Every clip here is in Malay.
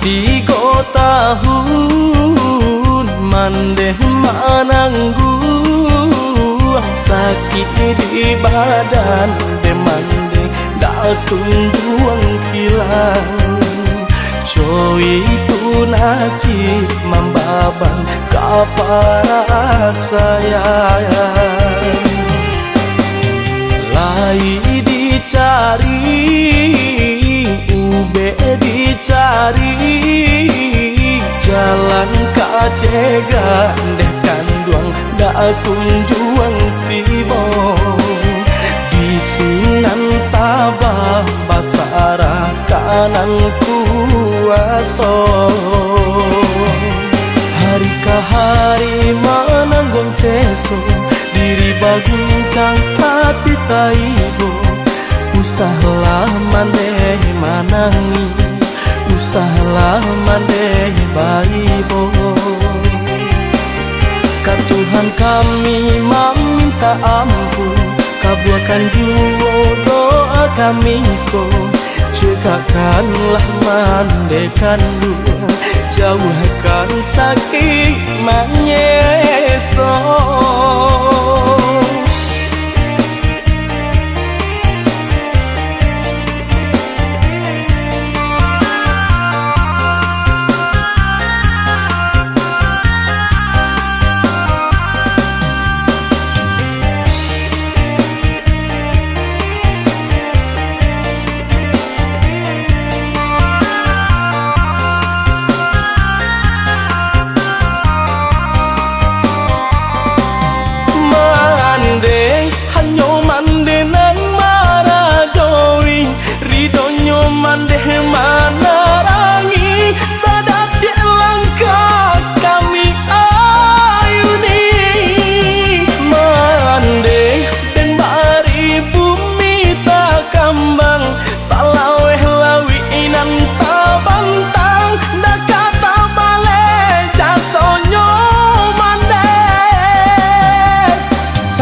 3 tahun mandeh menanggung sakit di badan demande dak kunjung hilang. Coy itu nasib membabang kapara sayang. Lai dicari, ube dicari, jalan kajega deh kanduang dak kunjung tiba. Di Sunan Sabah basara kanan kuaso. Hari ke hari menanggung seso, diri baguncang hati taibo. Usahlah mandeh manangi, usahlah mandeh baibo. Ka Tuhan kami meminta ampun, kabulkan jua doa kami ko. Cegahkanlah mandekan dua, jauhkan sakit menyesal.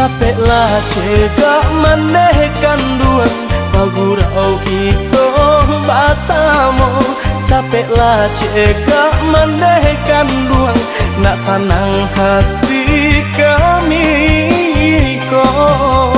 Capeklah cegah manehkan duang, bagurau kita basamo. Capeklah cegah manehkan duang, nak sanang hati kami kau.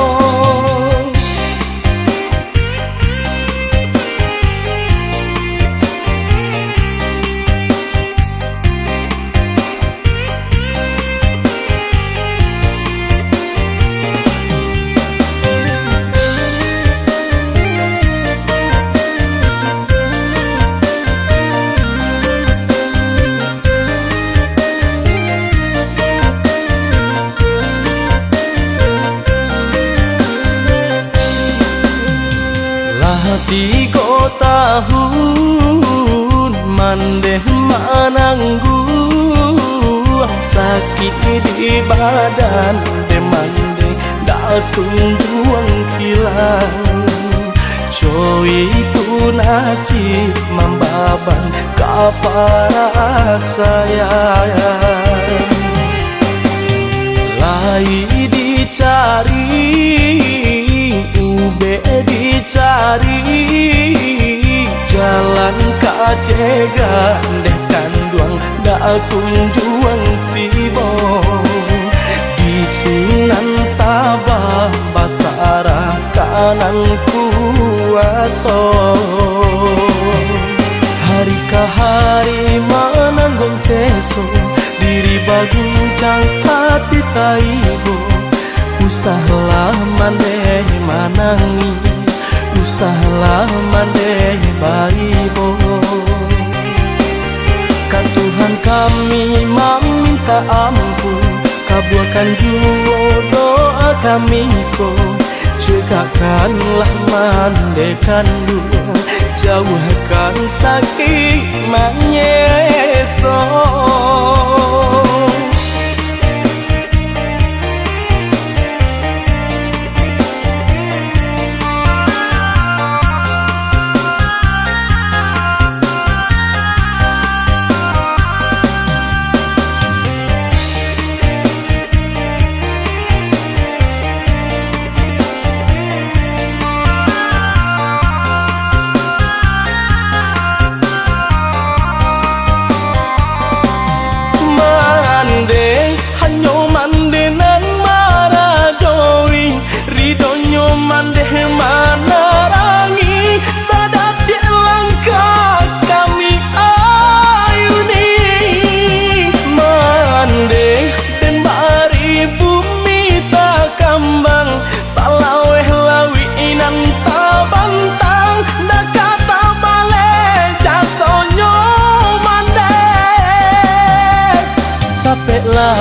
Tiga tahun mandeh menanggung sakit di badan demande dak kunjung hilang. Coy itu nasib membabang kapara sayang. Lai dicari, ube dicari, jalan kajega deh kanduang dak kunjung tiba. Di Sunan Sabah basara kanan kuaso. Hari ke hari menanggung seso, diri baguncang hati taibo. Usahlah mandeh manangi, usahlah mandeh baibo. Ka Tuhan kami meminta ampun, kabulkan jua doa kami ko. Cegahkanlah mandekan dua, jauhkan sakit menyesal.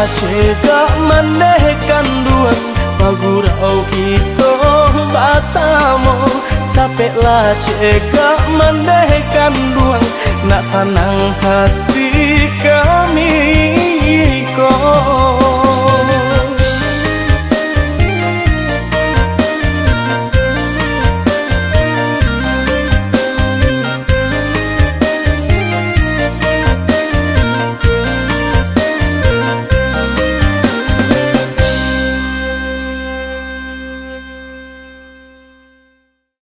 cegak manehkan duang pagurau kita basamo capek lah cegak manehkan duang nak senang hati kami.